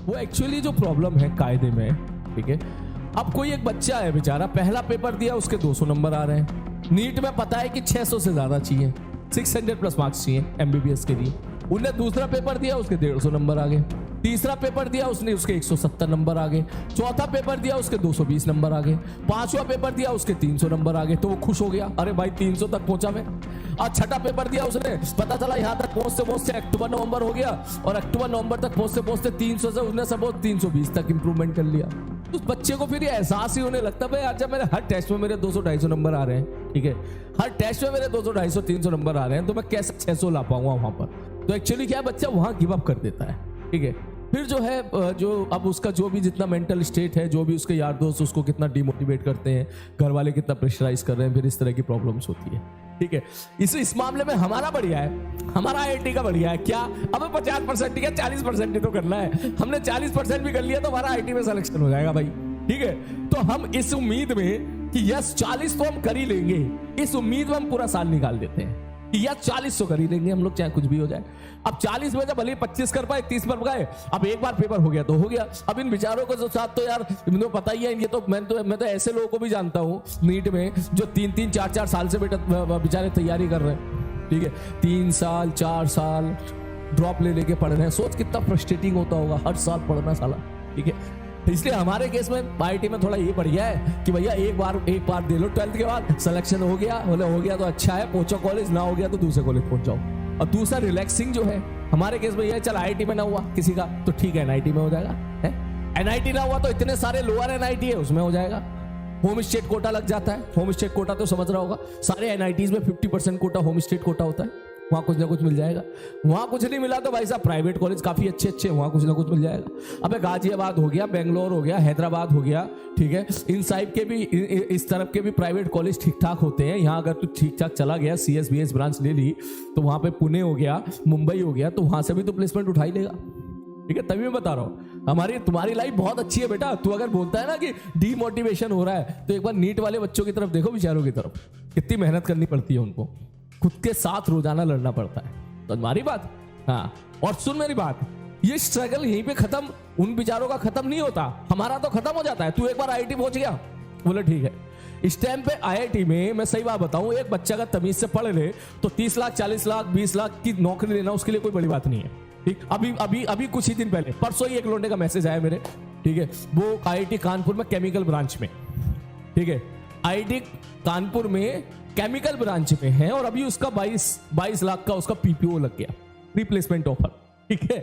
वो एक्चुअली जो प्रॉब्लम है कायदे में, ठीक है। अब कोई एक बच्चा है बेचारा, पहला पेपर दिया उसके 200 नंबर आ रहे हैं, नीट में पता है कि 600 से ज्यादा चाहिए, 600 प्लस मार्क्स चाहिए एमबीबीएस के लिए। उन्हें दूसरा पेपर दिया उसके 150 नंबर आ गए, तीसरा पेपर दिया उसने उसके 170 नंबर आ गए, चौथा पेपर दिया उसके 220 नंबर आ गए, पांचवा पेपर दिया उसके 300 नंबर आ गए। तो वो खुश हो गया, अरे भाई 300 तक पहुंचा मैं। और छठा पेपर दिया उसने, पता चला यहां तक पहुंचते पहुंचते अक्टूबर नवंबर हो गया, और अक्टूबर नवंबर तक पहुंचते पहुंचते 300 से उसने सपोज 320 तक इंप्रूवमेंट कर लिया। उस बच्चे को फिर ये एहसास ही होने लगता है, अच्छा मेरे हर टेस्ट में मेरे 200-250 नंबर आ रहे हैं, ठीक है, हर टेस्ट में मेरे 200-250-300 नंबर आ रहे हैं, तो मैं कैसे 600 ला पाऊंगा वहां पर। तो एक्चुअली क्या है, बच्चा वहां गिव अप कर देता है, ठीक है। फिर जो है जो अब उसका जो भी जितना मेंटल स्टेट है, जो भी उसके यार दोस्त उसको कितना डिमोटिवेट करते हैं, घर वाले कितना प्रेशराइज कर रहे हैं, फिर इस तरह की प्रॉब्लम्स होती है, ठीक है। इस मामले में हमारा बढ़िया है, हमारा आईआईटी का बढ़िया है। क्या हमें 50% ठीक है, 40% ही तो करना है। हमने 40% भी कर लिया तो हमारा आईआईटी में सिलेक्शन हो जाएगा भाई, ठीक है। तो हम इस उम्मीद में कि यस 40 तो हम कर ही लेंगे, इस उम्मीद में हम पूरा साल निकाल देते हैं कि यार 40 तो कर ही लेंगे हम लोग, चाहे कुछ भी हो जाए। अब 40 में जब भले 25 कर पाए, 30 पर गए, अब एक बार पेपर हो गया तो हो गया। अब इन विचारों के साथ तो यार इनको पता ही है, ये तो मैं तो ऐसे लोगों को भी जानता हूँ नीट में जो 3-3, 4-4 साल से बेचारे तैयारी कर रहे हैं, ठीक है, 3 साल 4 साल ड्रॉप ले लेके पढ़ रहे हैं। सोच कितना फ्रस्ट्रेटिंग होता होगा हर साल पढ़ना साला, ठीक है। इसलिए हमारे केस में आईआईटी में थोड़ा ये बढ़िया है कि भैया एक बार दे लो, 12th के बाद सिलेक्शन हो गया, हो गया तो अच्छा है, पहुंचो कॉलेज, ना हो गया तो दूसरे कॉलेज पहुंच जाओ। और दूसरा रिलैक्सिंग जो है हमारे केस में ये, चल आईआईटी में ना हुआ किसी का तो ठीक है, एनआईटी में हो जाएगा, है एनआईटी ना हुआ तो इतने सारे लोअर एनआईटी है उसमें हो जाएगा। होम स्टेट कोटा लग जाता है, होम स्टेट कोटा तो समझ रहा होगा, सारे एनआईटीज में 50% कोटा होम स्टेट कोटा होता है, वहां कुछ ना कुछ मिल जाएगा। वहां कुछ नहीं मिला तो भाई साहब प्राइवेट कॉलेज काफी अच्छे वहां कुछ ना कुछ मिल जाएगा। अबे गाजियाबाद हो गया, बेंगलोर हो गया, हैदराबाद हो गया, ठीक है, इन साइड के भी, इस तरफ के भी प्राइवेट कॉलेज ठीक ठाक होते हैं। यहाँ अगर तू ठीक ठाक चला गया, CSBS ब्रांच ले ली, तो वहां पे पुणे हो गया, मुंबई हो गया, तो वहां से भी तो प्लेसमेंट उठा ही लेगा, ठीक है। तभी मैं बता रहा हूँ तुम्हारी लाइफ बहुत अच्छी है बेटा। तू अगर बोलता है ना कि डीमोटिवेशन हो रहा है, तो एक बार नीट वाले बच्चों की तरफ देखो, बेचारों की तरफ, कितनी मेहनत करनी पड़ती है उनको, खुद के साथ रोजाना लड़ना पड़ता है। तो तुम्हारी बात, हाँ, और सुन मेरी बात, ये स्ट्रगल यहीं पे खत्म, उन बेचारों का खत्म नहीं होता, हमारा तो खत्म हो जाता है। तू एक बार आईआईटी पहुंच गया, बोले ठीक है, इस टाइम पे आईआईटी में मैं सही बात बताऊं, एक बच्चा का तमीज से पढ़ ले तो 30 लाख 40 लाख 20 लाख की नौकरी लेना उसके लिए कोई बड़ी बात नहीं है, ठीक। अभी कुछ ही दिन पहले, परसों ही एक लौंडे का मैसेज आया मेरे, ठीक है, वो आईआईटी कानपुर में केमिकल ब्रांच में, ठीक है, आईआईटी कानपुर में केमिकल ब्रांच में है, और अभी उसका 22 लाख का उसका पीपीओ लग गया, रिप्लेसमेंट ऑफर, ठीक है।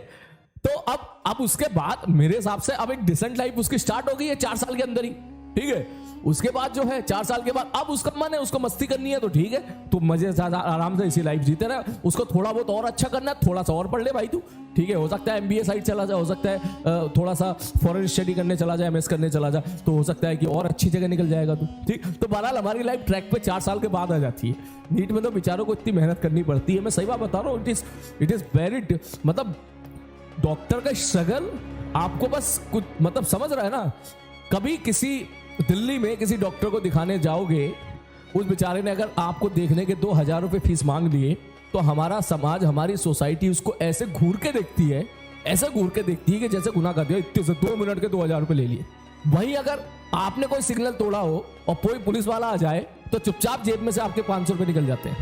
तो अब उसके बाद मेरे हिसाब से अब एक डिसेंट लाइफ उसकी स्टार्ट हो गई है 4 साल के अंदर ही, ठीक है। उसके बाद जो है 4 साल के बाद अब उसका मन है, उसको मस्ती करनी है तो ठीक है, तो मजे से आराम से इसी लाइफ जीते रहे। उसको थोड़ा बहुत और अच्छा करना है, थोड़ा सा और पढ़ ले भाई तू, ठीक है। हो सकता है MBA साइड चला जाए, हो सकता है थोड़ा सा फॉरेन स्टडी करने चला जाए, MS करने चला जाए, तो हो सकता है कि और अच्छी जगह निकल जाएगा तू, ठीक। तो बहरहाल हमारी लाइफ ट्रैक पे 4 साल के बाद आ जाती है। नीट में तो बेचारों को इतनी मेहनत करनी पड़ती है, मैं सही बात बता रहा हूँ, इट इज वेरी, मतलब डॉक्टर का स्ट्रगल आपको बस कुछ मतलब समझ रहा है ना। कभी किसी दिल्ली में किसी डॉक्टर को दिखाने जाओगे, उस बेचारे ने अगर आपको देखने के 2000 रुपए फीस मांग लिए, तो हमारा समाज, हमारी सोसाइटी उसको ऐसे घूर के देखती है, ऐसे घूर के देखती है कि जैसे गुनाह कर दिया, इतने से 2 मिनट के 2000 रुपए ले लिए। वहीं अगर आपने कोई सिग्नल तोड़ा हो और कोई पुलिस वाला आ जाए, तो चुपचाप जेब में से आपके 500 रुपए निकल जाते हैं।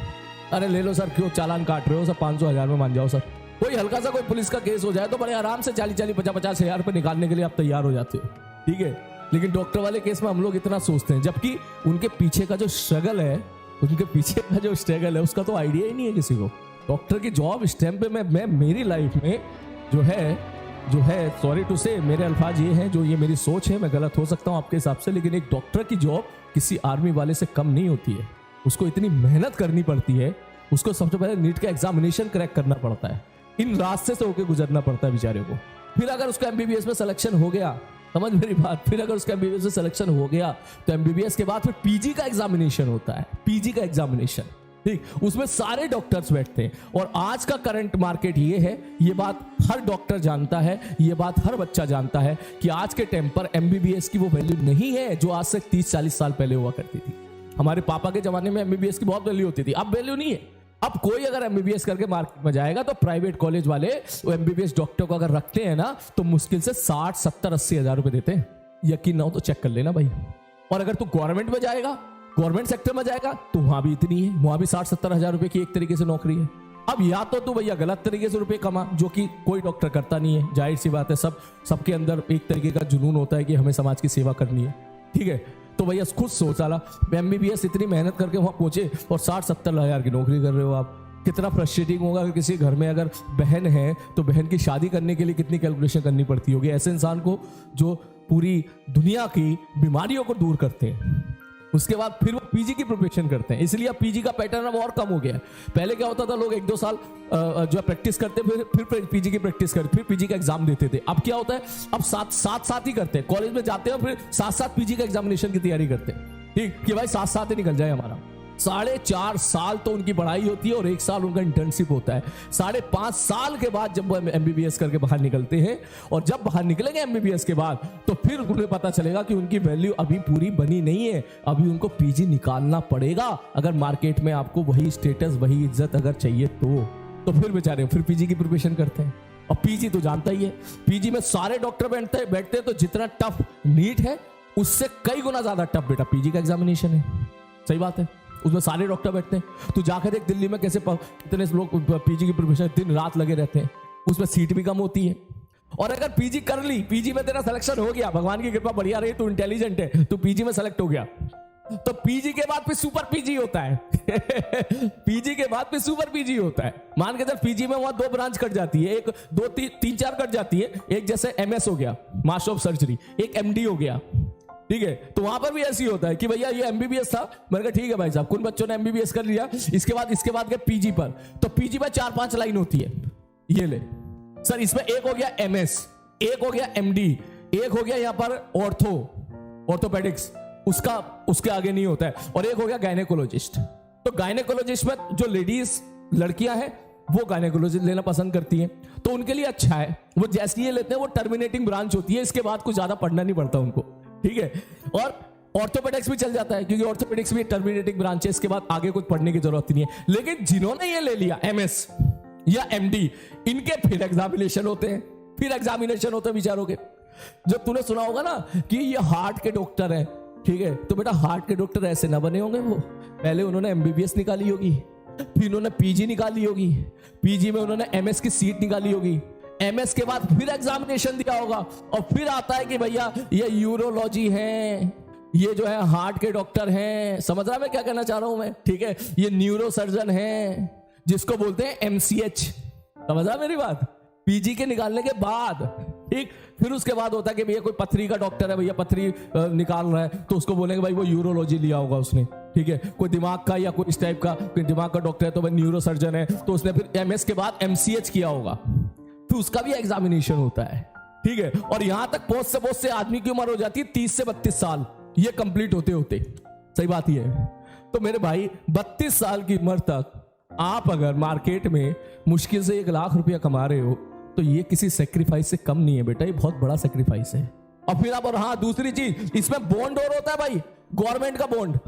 अरे ले लो सर, क्यों चालान काट रहे हो सर, 500-1000 में मान जाओ सर। कोई हल्का सा कोई पुलिस का केस हो जाए तो बड़े आराम से 40-50 हजार रुपए निकालने के लिए आप तैयार हो जाते हो, ठीक है। लेकिन डॉक्टर वाले केस में हम लोग इतना सोचते हैं, जबकि उनके पीछे का जो स्ट्रगल है, उसका तो आइडिया ही नहीं है किसी को। डॉक्टर की जॉब इस टाइम पे मैं मेरी लाइफ में जो है सॉरी टू से, मेरे अल्फाज ये हैं, जो ये मेरी सोच है, मैं गलत हो सकता हूं आपके हिसाब से, लेकिन एक डॉक्टर की जॉब किसी आर्मी वाले से कम नहीं होती है। उसको इतनी मेहनत करनी पड़ती है, उसको सबसे पहले नीट का एग्जामिनेशन क्रैक करना पड़ता है, इन रास्ते से होकर गुजरना पड़ता है बेचारे को। फिर अगर उसका MBBS में सिलेक्शन हो गया, समझ मेरी बात, फिर अगर उसका MBBS में सिलेक्शन हो गया तो MBBS के बाद फिर PG का एग्जामिनेशन होता है, PG का एग्जामिनेशन, ठीक, उसमें सारे डॉक्टर्स बैठते हैं। और आज का करंट मार्केट ये है, ये बात हर डॉक्टर जानता है, ये बात हर बच्चा जानता है कि आज के टाइम पर MBBS की वो वैल्यू नहीं है जो आज से 30-40 साल पहले हुआ करती थी। हमारे पापा के जमाने में MBBS की बहुत वैल्यू होती थी, अब वैल्यू नहीं है। अब कोई अगर एमबीबीएस करके मार्केट में जाएगा तो प्राइवेट कॉलेज वाले वो एमबीबीएस डॉक्टर को अगर रखते हैं ना तो मुश्किल से 60, 70, 80 हजार रुपए देते हैं। यकीन ना हो तो चेक कर लेना भाई। और अगर तू गवर्नमेंट में जाएगा, गवर्नमेंट सेक्टर में जाएगा तो वहां भी इतनी है, वहां भी 60, 70 हजार रुपए की एक तरीके से नौकरी है। अब या तो तू भैया गलत तरीके से रुपए कमा, जो कि कोई डॉक्टर करता नहीं है, जाहिर सी बात है, सबके अंदर एक तरीके का जुनून होता है कि हमें समाज की सेवा करनी है, ठीक है। तो भैया खुद सोच साला एमबीबीएस इतनी मेहनत करके वहां पहुंचे और 60-70 हजार की नौकरी कर रहे हो आप। कितना फ्रस्ट्रेटिंग होगा अगर किसी घर में अगर बहन है तो बहन की शादी करने के लिए कितनी कैलकुलेशन करनी पड़ती होगी ऐसे इंसान को जो पूरी दुनिया की बीमारियों को दूर करते हैं। उसके बाद फिर वो पीजी की प्रिपरेशन करते हैं, इसलिए अब पीजी का पैटर्न अब और कम हो गया है। पहले क्या होता था, लोग 1-2 साल जो है प्रैक्टिस करते, फिर पीजी की प्रैक्टिस करते, फिर पीजी का एग्जाम देते थे। अब क्या होता है, अब साथ ही करते हैं, कॉलेज में जाते हैं फिर साथ पीजी का एग्जामिनेशन की तैयारी करते हैं, ठीक कि भाई साथ ही निकल जाए हमारा। 4.5 साल तो उनकी पढ़ाई होती है और 1 साल उनका इंटर्नशिप होता है। 5.5 साल के बाद जब वो एमबीबीएस करके बाहर निकलते हैं और जब बाहर निकलेंगे एमबीबीएस के बाद तो फिर उन्हें पता चलेगा कि उनकी वैल्यू अभी पूरी बनी नहीं है, अभी उनको पीजी निकालना पड़ेगा अगर मार्केट में आपको वही स्टेटस वही इज्जत अगर चाहिए तो फिर बेचारे फिर पीजी की प्रिपरेशन करते हैं। और पीजी तो जानता ही है, पीजी में सारे डॉक्टर बैठते हैं तो जितना टफ नीट है उससे कई गुना ज्यादा टफ बेटा पीजी का एग्जामिनेशन है। सही बात है, उसमें सारे डॉक्टर बैठते हैं। तो जाकर देख दिल्ली में कैसे कितने लोग पीजी की प्रिपरेशन दिन रात लगे रहते हैं, उसमें सीट भी कम होती है। और अगर पीजी कर ली, पीजी में तेरा सिलेक्शन हो गया, भगवान की कृपा बढ़िया रही, तू इंटेलिजेंट है, तू पीजी में सेलेक्ट हो गया, तो पीजी के बाद फिर सुपर पीजी होता है पीजी के बाद फिर सुपर पीजी होता है। मान के चल पीजी में वहां 2 ब्रांच कट जाती है, 3-4 कट जाती है। एक जैसे एमएस हो गया, मास्टर ऑफ सर्जरी, एक एमडी हो गया, ठीक है। तो वहां पर भी ऐसी होता है कि भैया ये एमबीबीएस था, मैंने कहा ठीक है भाई साहब, कुछ बच्चों ने एमबीबीएस कर लिया, इसके बाद गए पीजी पर, तो पीजी में 4-5 लाइन होती है। ये ले सर, इसमें एक हो गया एमएस, एक हो गया एमडी, एक हो गया यहां पर ऑर्थोपेडिक्स, उसके आगे नहीं होता है, और एक हो गया गायनेकोलॉजिस्ट। तो गायनेकोलॉजिस्ट में जो लेडीज लड़कियां हैं वो गायनेकोलॉजिस्ट लेना पसंद करती हैं, तो उनके लिए अच्छा है, वो जैसे ये लेते हैं वो टर्मिनेटिंग ब्रांच होती है, इसके बाद कुछ ज्यादा पढ़ना नहीं पड़ता उनको, ठीक है। और ऑर्थोपेडिक्स भी चल जाता है क्योंकि ऑर्थोपेडिक्स भी टर्मिनेटिंग ब्रांच है, इसके बाद आगे कुछ पढ़ने की जरूरत नहीं है। लेकिन जिन्होंने ये ले लिया एमएस या एमडी, इनके फिर एग्जामिनेशन होते हैं बेचारों के। जब तूने सुना होगा ना कि ये हार्ट के डॉक्टर हैं, ठीक है, तो बेटा हार्ट के डॉक्टर ऐसे ना बने होंगे, वो पहले उन्होंने एमबीबीएस निकाली होगी, फिर उन्होंने पीजी निकाली होगी, पीजी में उन्होंने एमएस की सीट निकाली होगी, एमएस के बाद फिर एग्जामिनेशन दिया होगा, और फिर आता है कि भैया ये यूरोलॉजी है, ये जो है हार्ट के डॉक्टर हैं। समझ रहा मैं क्या कहना चाह रहा हूं मैं, ठीक है, ये न्यूरो सर्जन है जिसको बोलते हैं एमसीएच। समझ रहा मेरी बात, पीजी के निकालने के बाद, ठीक, फिर उसके बाद होता है कि भैया कोई पथरी का डॉक्टर है, भैया पथरी निकाल रहा है, तो उसको बोलेंगे भाई वो यूरोलॉजी लिया होगा उसने, ठीक है। कोई दिमाग का या कोई इस टाइप का कोई दिमाग का डॉक्टर है तो भाई न्यूरो सर्जन है, तो उसने फिर एमएस के बाद एमसीएच किया होगा, फिर उसका भी एग्जामिनेशन होता है, ठीक है। और यहां तक पहुंच से आदमी की उम्र हो जाती है 30 से 32 साल, ये कंप्लीट होते होते। सही बात ही है। तो मेरे भाई 32 साल की उम्र तक आप अगर मार्केट में मुश्किल से 1 लाख रुपया कमा रहे हो तो ये किसी सेक्रीफाइस से कम नहीं है बेटा, ये बहुत बड़ा सेक्रीफाइस है। और फिर आप, और हाँ दूसरी चीज, इसमें बॉन्ड और होता है भाई, गवर्नमेंट का बॉन्ड,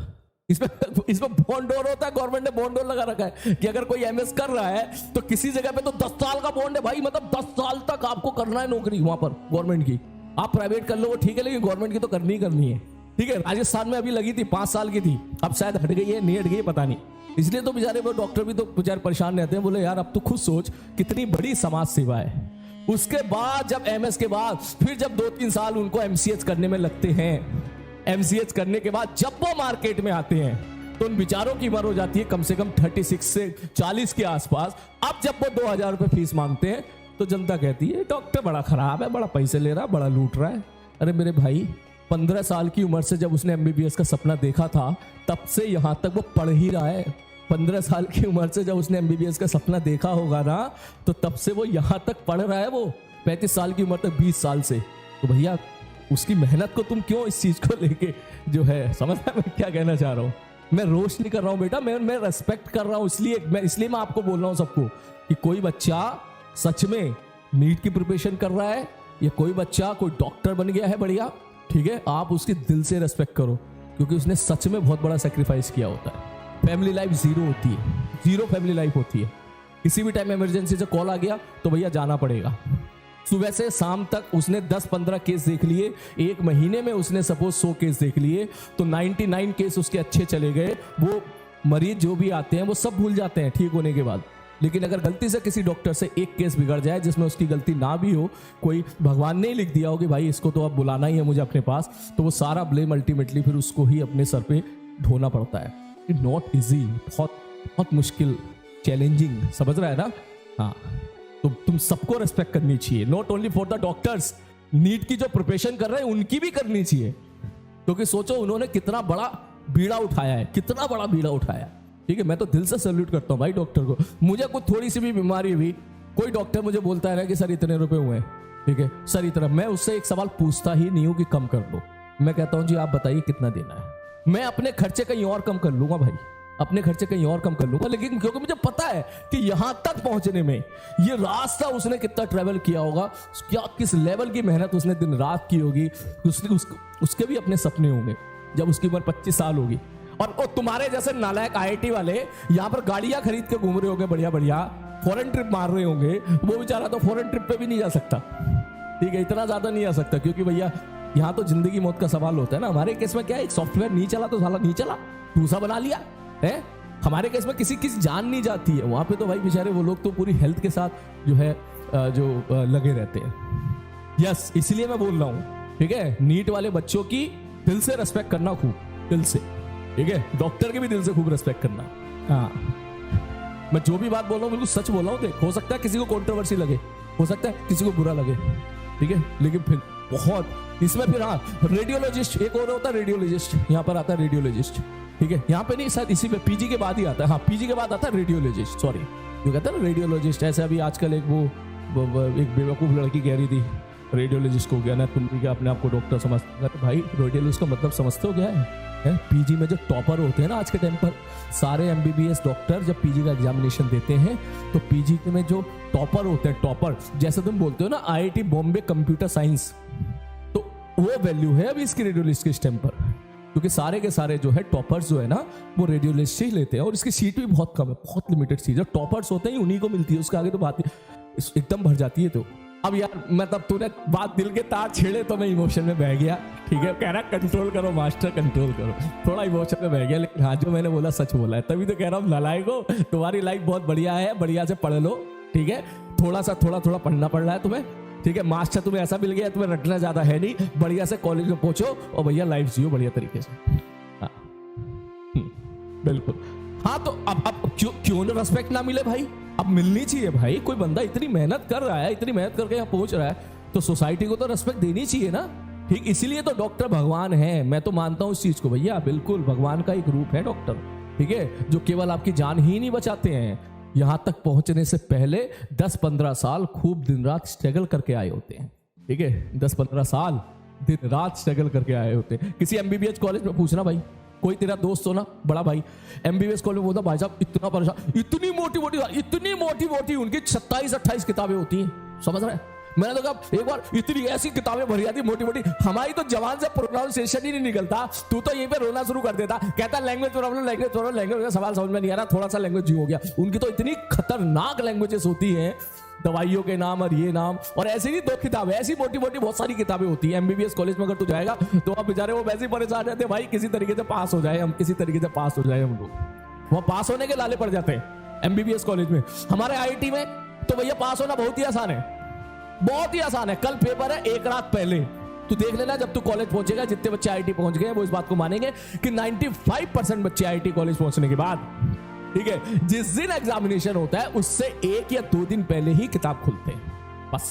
इसमें बॉन्ड और होता है, गवर्नमेंट ने बॉन्ड और लगा रखा है कि अगर कोई एमएस कर रहा है तो किसी जगह पे तो 10 साल का बॉन्ड है भाई, मतलब 10 साल तक आपको करना है नौकरी वहां पर गवर्नमेंट की। आप प्राइवेट कर लो वो ठीक है, लेकिन गवर्नमेंट की तो करनी ही करनी है, ठीक है। राजस्थान में अभी लगी थी 5 साल की थी, अब शायद हट गई है, नहीं हट गई पता नहीं। इसलिए तो बेचारे वो डॉक्टर भी तो बेचारे परेशान रहते हैं, बोले यार अब तो खुद सोच कितनी बड़ी समाज सेवा है। उसके बाद जब एमएस के बाद फिर जब 2-3 साल उनको एमसीएच करने में लगते हैं, एमसीएच करने के बाद जब वो मार्केट में आते हैं तो उन बेचारों की उम्र हो जाती है कम से कम 36 से 40 के आसपास। अब जब वो 2000 रुपए फीस मांगते हैं तो जनता कहती है डॉक्टर बड़ा खराब है, बड़ा पैसे ले रहा है, बड़ा लूट रहा है। अरे मेरे भाई 15 साल की उम्र से जब उसने एमबीबीएस का सपना देखा था तब से यहां तक वो पढ़ ही रहा है। 15 साल की उम्र से जब उसने एमबीबीएस का सपना देखा होगा ना तो तब से वो यहां तक पढ़ रहा है। वो 35 साल की उम्र तक 20 साल से, तो भैया उसकी मेहनत को तुम क्यों इस चीज को लेके जो है, समझ रहे मैं क्या कहना चाह रहा हूं। मैं रोस्ट नहीं कर रहा हूं बेटा, मैं रेस्पेक्ट कर रहा हूं, इसलिए मैं आपको बोल रहा हूं सबको कि कोई बच्चा सच में नीट की प्रिपरेशन कर रहा है या कोई बच्चा कोई डॉक्टर बन गया है बढ़िया, ठीक है, आप उसकी दिल से रेस्पेक्ट करो क्योंकि उसने सच में बहुत बड़ा सेक्रीफाइस किया होता है। फैमिली लाइफ जीरो होती है, जीरो फैमिली लाइफ होती है। किसी भी टाइम इमरजेंसी से कॉल आ गया तो भैया जाना पड़ेगा। सुबह से शाम तक उसने 10-15 केस देख लिए, एक महीने में उसने सपोज 100 केस देख लिए, तो 99 केस उसके अच्छे चले गए। वो मरीज जो भी आते हैं वो सब भूल जाते हैं ठीक होने के बाद। लेकिन अगर गलती से किसी डॉक्टर से एक केस बिगड़ जाए जिसमें उसकी गलती ना भी हो, कोई भगवान ने ही लिख दिया हो कि भाई इसको तो अब बुलाना ही है मुझे अपने पास, तो वो सारा ब्लेम अल्टीमेटली फिर उसको ही अपने सर पे ढोना पड़ता है। इट नॉट इजी, बहुत बहुत मुश्किल, चैलेंजिंग, समझ रहा है ना? हाँ, तो तुम सबको रेस्पेक्ट करनी चाहिए, not only for the doctors. NEET की जो प्रिपरेशन कर रहे हैं उनकी भी करनी चाहिए, क्योंकि सोचो उन्होंने कितना बड़ा बीड़ा उठाया है, कितना बड़ा बीड़ा उठाया। ठीक है, मैं तो दिल से सैल्यूट करता हूँ भाई डॉक्टर को। मुझे कुछ थोड़ी सी भी बीमारी हुई, कोई डॉक्टर मुझे बोलता है ना कि सर इतने रुपए हुए, ठीक है सर इतना, मैं उससे एक सवाल पूछता ही नहीं हूं कि कम कर दो। मैं कहता हूं जी आप बताइए कितना देना है, मैं अपने खर्चे कहीं और कम कर लूंगा भाई, अपने खर्चे कहीं और कम कर लूंगा। लेकिन क्योंकि मुझे पता है कि यहां तक पहुंचने में ये रास्ता उसने कितना ट्रेवल किया होगा, क्या किस लेवल की मेहनत उसने दिन रात की होगी, उसके भी अपने सपने होंगे जब उसकी उम्र 25 साल होगी। और तुम्हारे जैसे नालायक आईआईटी वाले यहां पर गाड़ियां खरीद के घूम रहे होंगे, बढ़िया बढ़िया फॉरेन ट्रिप मार रहे होंगे, वो बेचारा तो फॉरेन ट्रिप पे भी नहीं जा सकता। ठीक है, इतना ज्यादा नहीं जा सकता, क्योंकि भैया यहाँ तो जिंदगी मौत का सवाल होता है ना। हमारे केस में क्या है, एक सॉफ्टवेयर नहीं चला तो साला नहीं चला, दूसरा बना लिया है। हमारे केस में किसी जान नहीं जाती है, वहां पे तो भाई बेचारे वो लोग तो पूरी हेल्थ के साथ जो है लगे रहते हैं। यस, इसलिए मैं बोल रहा हूँ, ठीक है, नीट वाले बच्चों की दिल से रेस्पेक्ट करना, खूब दिल से, ठीक है, डॉक्टर के भी दिल से खूब रेस्पेक्ट करना। हाँ, मैं जो भी बात बोल रहा हूँ बिल्कुल सच बोल रहा हूँ। देख, हो सकता है किसी को कंट्रोवर्सी लगे, हो सकता है किसी को बुरा लगे, ठीक है, लेकिन फिर बहुत इसमें फिर हाँ, रेडियोलॉजिस्ट एक और होता है, रेडियोलॉजिस्ट यहाँ पर आता है, रेडियोलॉजिस्ट, ठीक है, यहाँ पे नहीं शायद इसी पे पीजी के बाद ही आता है। हाँ, पीजी के बाद आता है रेडियोलॉजिस्ट, सॉरी जो कहता है ना रेडियोलॉजिस्ट। ऐसे अभी आजकल एक एक बेवकूफ लड़की कह रही थी रेडियोलॉजिस्ट को गया ना, तुम क्या अपने आप को डॉक्टर समझते? तो भाई रेडियोलॉजिस्ट का मतलब समझते हो क्या है? पीजी में जो टॉपर होते हैं ना आज के टाइम पर, सारे एमबीबीएस डॉक्टर जब पीजी का एग्जामिनेशन देते हैं तो पीजी में जो टॉपर होते हैं, टॉपर जैसे तुम बोलते हो ना आईआईटी बॉम्बे कंप्यूटर साइंस, तो वो वैल्यू है अभी इसकी रेडियोलॉजिस्ट के स्टेम पर, क्योंकि सारे के सारे जो है टॉपर्स जो है ना वो रेडियोलॉजिस्ट ही लेते हैं, और इसकी सीट भी बहुत कम है, बहुत लिमिटेड सीट। जो टॉपर्स होते हैं उन्हीं को मिलती है, उसके आगे तो बात एकदम भर जाती है। तो अब यार मतलब तूने बात दिल के तार छेड़े तो मैं इमोशन में बह गया, ठीक है, कह रहा कंट्रोल करो मास्टर, कंट्रोल करो, थोड़ा इमोशन में बह गया। लेकिन हाँ, जो मैंने बोला सच बोला है, तभी तो कह रहा हूँ नालायको, तुम्हारी लाइफ बहुत बढ़िया है, बढ़िया से पढ़ लो, ठीक है, थोड़ा पढ़ना पड़ रहा है तुम्हें, ठीक है, मास्टर तुम्हें ऐसा मिल गया, तुम्हें रटना ज्यादा है नहीं, बढ़िया से कॉलेज में पहुंचो और भैया लाइफ जियो बढ़िया तरीके से। हाँ, बिल्कुल। हाँ, तो अब क्यों ना रेस्पेक्ट ना मिले भाई? अब मिलनी चाहिए भाई। कोई बंदा इतनी मेहनत कर रहा है, इतनी मेहनत करके यहाँ पहुंच रहा है, तो सोसाइटी को तो रेस्पेक्ट देनी चाहिए ना। ठीक, इसीलिए तो डॉक्टर भगवान है, मैं तो मानता हूं इस चीज को भैया, बिल्कुल भगवान का एक रूप है डॉक्टर, ठीक है, जो केवल आपकी जान ही नहीं बचाते हैं, यहां तक पहुंचने से पहले 10-15 साल खूब दिन रात स्ट्रगल करके आए होते हैं, ठीक है, 10-15 साल दिन रात स्ट्रगल करके आए होते हैं। किसी एमबीबीएस कॉलेज में पूछना भाई, कोई तेरा दोस्त हो ना बड़ा भाई एमबीबीएस कॉलेज में, बोलता भाई साहब इतना परेशान, इतनी मोटी उनकी 27-28 किताबें होती हैं, समझ रहे हैं? मैंने तो कहा एक बार इतनी ऐसी किताबें भरी जाती मोटी, हमारी तो जवान से प्रोनाउंसिएशन ही नहीं निकलता, तू तो यहीं पे रोना शुरू कर देता, कहता लैंग्वेज प्रॉब्लम, सवाल समझ में नहीं आ रहा, थोड़ा सा लैंग्वेज हो गया। उनकी तो इतनी खतरनाक लैंग्वेजेस होती हैं, दवाइयों के नाम और ये नाम, और ऐसी नहीं 2 किताबें, ऐसी मोटी बहुत सारी किताबें होती है। एमबीबीएस कॉलेज में अगर तू जाएगा तो अब बेचारे वो वैसे ही परेशान रहते हैं, भाई किसी तरीके से पास हो जाए हम, किसी तरीके से पास हो जाए हम लोग, वहां पास होने के लाले पड़ जाते हैं एमबीबीएस कॉलेज में। हमारे आईआईटी में तो भैया पास होना बहुत ही आसान है, बहुत ही आसान है। कल पेपर है, एक रात पहले तू देख लेना, जब तू कॉलेज पहुंचेगा, जितने बच्चे आईआईटी पहुंच गए वो इस बात को मानेंगे कि 95% बच्चे आईआईटी कॉलेज पहुंचने के बाद, ठीक है, जिस दिन एग्जामिनेशन होता है उससे 1 या 2 दिन पहले ही किताब खुलते हैं, बस